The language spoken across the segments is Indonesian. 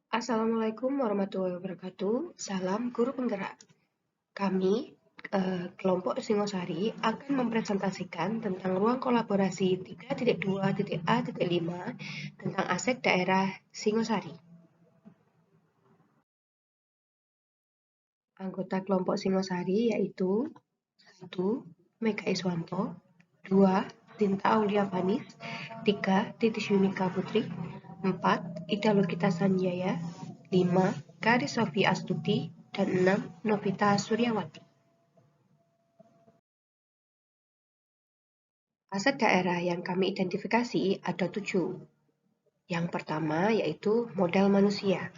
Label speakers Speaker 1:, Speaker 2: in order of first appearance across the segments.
Speaker 1: Assalamualaikum warahmatullahi wabarakatuh. Salam guru penggerak. Kami, kelompok Singosari, akan mempresentasikan tentang ruang kolaborasi 3.2.A.5 tentang aset daerah Singosari. Anggota kelompok Singosari yaitu 1. Mega Iswanto, 2. Tinta Aulia Vanis, 3. Titis Yunika Putri, 4. Ida Lukita Sanjaya, 5. Kari Sofi Astuti, dan 6. Novita Suryawati. Aset daerah yang kami identifikasi ada 7. Yang pertama yaitu modal manusia.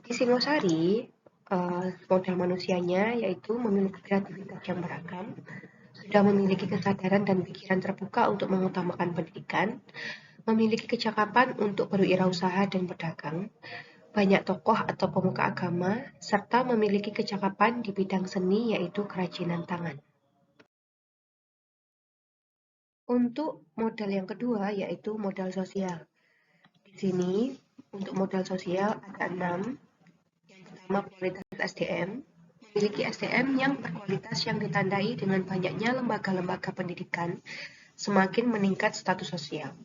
Speaker 1: Di Singosari, modal manusianya yaitu memiliki kreativitas yang beragam, sudah memiliki kesadaran dan pikiran terbuka untuk mengutamakan pendidikan, memiliki kecakapan untuk berwirausaha dan berdagang, banyak tokoh atau pemuka agama, serta memiliki kecakapan di bidang seni yaitu kerajinan tangan. Untuk modal yang kedua yaitu modal sosial. Di sini untuk modal sosial ada 6. Yang pertama kualitas SDM, memiliki SDM yang berkualitas yang ditandai dengan banyaknya lembaga-lembaga pendidikan, semakin meningkat status sosial.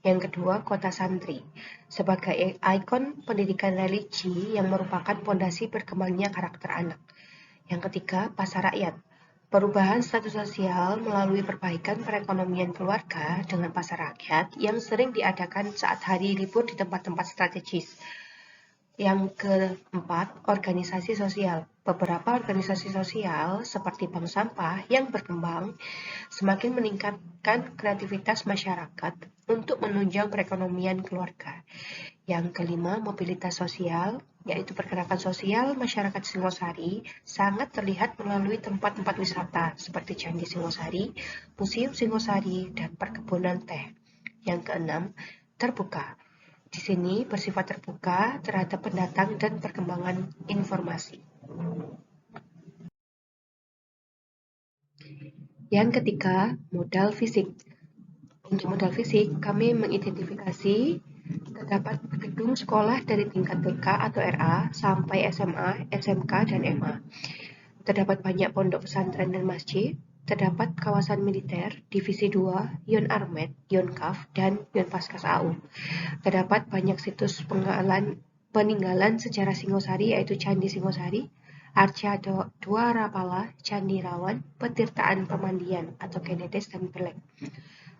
Speaker 1: Yang kedua, kota santri, sebagai ikon pendidikan religi yang merupakan pondasi berkembangnya karakter anak. Yang ketiga, pasar rakyat, perubahan status sosial melalui perbaikan perekonomian keluarga dengan pasar rakyat yang sering diadakan saat hari libur di tempat-tempat strategis. Yang keempat, organisasi sosial. Beberapa organisasi sosial seperti bank sampah yang berkembang semakin meningkatkan kreativitas masyarakat untuk menunjang perekonomian keluarga. Yang kelima, mobilitas sosial, yaitu pergerakan sosial masyarakat Singosari sangat terlihat melalui tempat-tempat wisata seperti Candi Singosari, Museum Singosari, dan perkebunan teh. Yang keenam, terbuka. Di sini bersifat terbuka terhadap pendatang dan perkembangan informasi. Yang ketiga, modal fisik. Untuk modal fisik, kami mengidentifikasi terdapat gedung sekolah dari tingkat TK atau RA sampai SMA, SMK, dan MA. Terdapat banyak pondok pesantren dan masjid. Terdapat kawasan militer, Divisi 2, Yon Armet, Yon Kaf, dan Yon Paskas AU. Terdapat banyak situs peninggalan sejarah Singosari yaitu Candi Singosari, Arca Dwarapala, Candi Rawan, Petirtaan Pemandian atau Kenedes dan Pelek.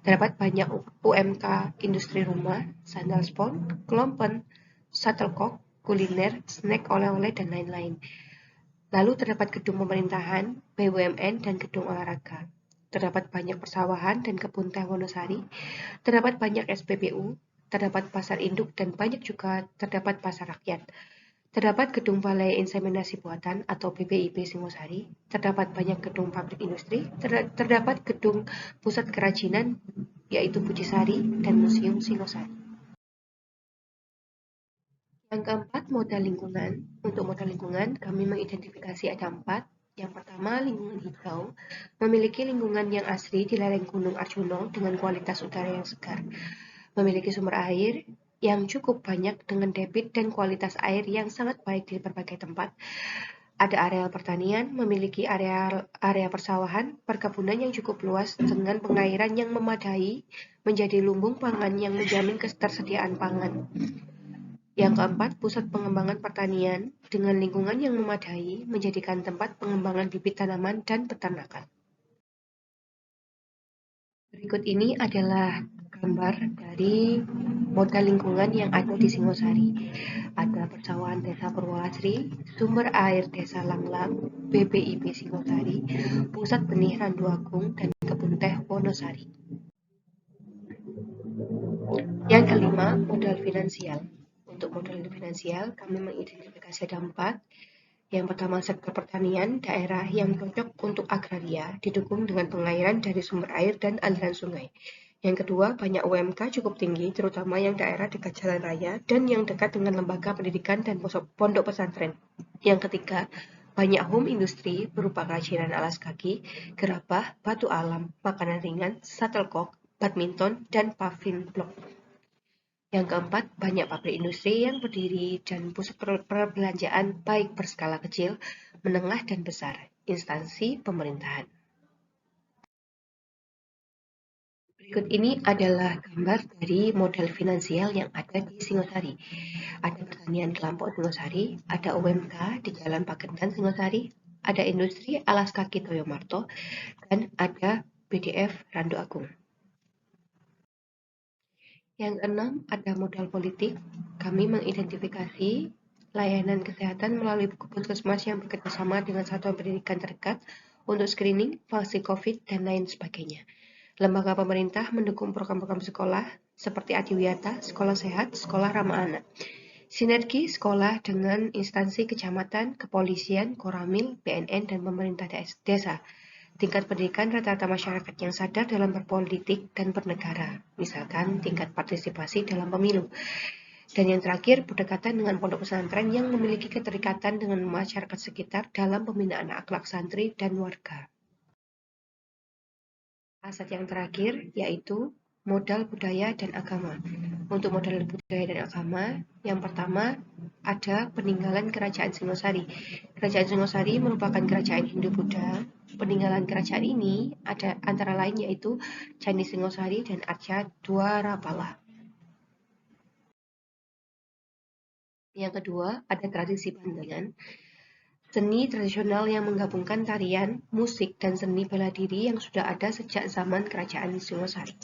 Speaker 1: Terdapat banyak UMK industri rumah, sandal spon, klompen, shuttlecock, kuliner, snack oleh-oleh, dan lain-lain. Lalu terdapat gedung pemerintahan, BUMN, dan gedung olahraga. Terdapat banyak persawahan dan kebun teh Wonosari. Terdapat banyak SPBU, terdapat pasar induk, dan banyak juga terdapat pasar rakyat. Terdapat gedung balai inseminasi buatan atau BPIB Singosari, terdapat banyak gedung pabrik industri, terdapat gedung pusat kerajinan yaitu Pucisari dan Museum Singosari. Yang keempat, modal lingkungan. Untuk modal lingkungan, kami mengidentifikasi ada 4. Yang pertama, lingkungan hijau, memiliki lingkungan yang asri di lereng Gunung Arjuno dengan kualitas udara yang segar, memiliki sumber air yang cukup banyak dengan debit dan kualitas air yang sangat baik di berbagai tempat. Ada areal pertanian, memiliki area persawahan, perkebunan yang cukup luas dengan pengairan yang memadai, menjadi lumbung pangan yang menjamin ketersediaan pangan. Yang keempat, pusat pengembangan pertanian dengan lingkungan yang memadai menjadikan tempat pengembangan bibit tanaman dan peternakan. Berikut ini adalah gambar dari modal lingkungan yang ada di Singosari. Ada persawahan Desa Purwoasri, sumber air Desa Langlang, BPIB Singosari, pusat benih Randu Agung, dan kebun teh Wonosari. Yang kelima, modal finansial. Untuk modal finansial, kami mengidentifikasi ada 4. Yang pertama, sektor pertanian daerah yang cocok untuk agraria, didukung dengan pengairan dari sumber air dan aliran sungai. Yang kedua, banyak UMK cukup tinggi, terutama yang daerah dekat jalan raya dan yang dekat dengan lembaga pendidikan dan pondok pesantren. Yang ketiga, banyak home industri berupa kerajinan alas kaki, gerabah, batu alam, makanan ringan, shuttlecock, badminton, dan paving block. Yang keempat, banyak pabrik industri yang berdiri dan pusat perbelanjaan baik berskala kecil, menengah, dan besar, instansi pemerintahan. Berikut ini adalah gambar dari modal finansial yang ada di Singosari. Ada pertanian kelompok Singosari, ada UMK di Jalan Pagentan Singosari, ada industri alas kaki Toyomarto, dan ada BDF Randu Agung. Yang keenam, ada modal politik. Kami mengidentifikasi layanan kesehatan melalui puskesmas yang bekerjasama dengan satuan pendidikan terdekat untuk screening, vaksin COVID, dan lain sebagainya. Lembaga pemerintah mendukung program-program sekolah seperti Adiwiyata, Sekolah Sehat, Sekolah Ramah Anak. Sinergi sekolah dengan instansi kecamatan, kepolisian, Koramil, BNN, dan pemerintah desa. Tingkat pendidikan rata-rata masyarakat yang sadar dalam berpolitik dan bernegara, misalkan tingkat partisipasi dalam pemilu. Dan yang terakhir, berdekatan dengan pondok pesantren yang memiliki keterikatan dengan masyarakat sekitar dalam pembinaan akhlak santri dan warga. Aset yang terakhir yaitu modal budaya dan agama. Untuk modal budaya dan agama, yang pertama ada peninggalan Kerajaan Singosari. Kerajaan Singosari merupakan kerajaan Hindu-Buddha. Peninggalan kerajaan ini ada antara lain yaitu Candi Singosari dan Arca Dwarapala. Yang kedua, ada tradisi bandengan. Seni tradisional yang menggabungkan tarian, musik, dan seni bela diri yang sudah ada sejak zaman Kerajaan Singosari.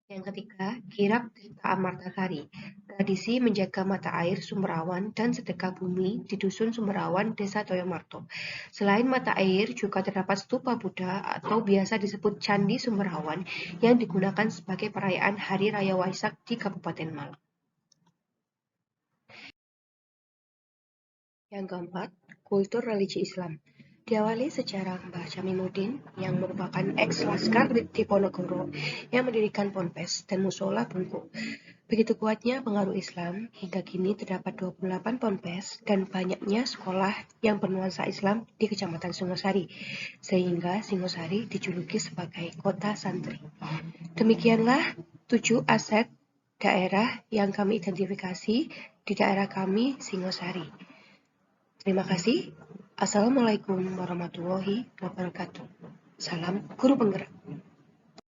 Speaker 1: Yang ketiga, kirab Tirta Amartasari. Tradisi menjaga mata air Sumberawan dan sedekah bumi di Dusun Sumberawan, Desa Toyomarto. Selain mata air, juga terdapat stupa Buddha atau biasa disebut Candi Sumberawan yang digunakan sebagai perayaan Hari Raya Waisak di Kabupaten Malang. Yang keempat, kultur religi Islam. Diawali sejarah Mbah Jaminuddin yang merupakan ex-laskar di Diponegoro yang mendirikan Ponpes dan Musola Bungku. Begitu kuatnya pengaruh Islam, hingga kini terdapat 28 Ponpes dan banyaknya sekolah yang bernuansa Islam di Kecamatan Singosari, sehingga Singosari dijuluki sebagai kota santri. Demikianlah 7 aset daerah yang kami identifikasi di daerah kami Singosari. Terima kasih. Assalamualaikum warahmatullahi wabarakatuh. Salam Guru Penggerak.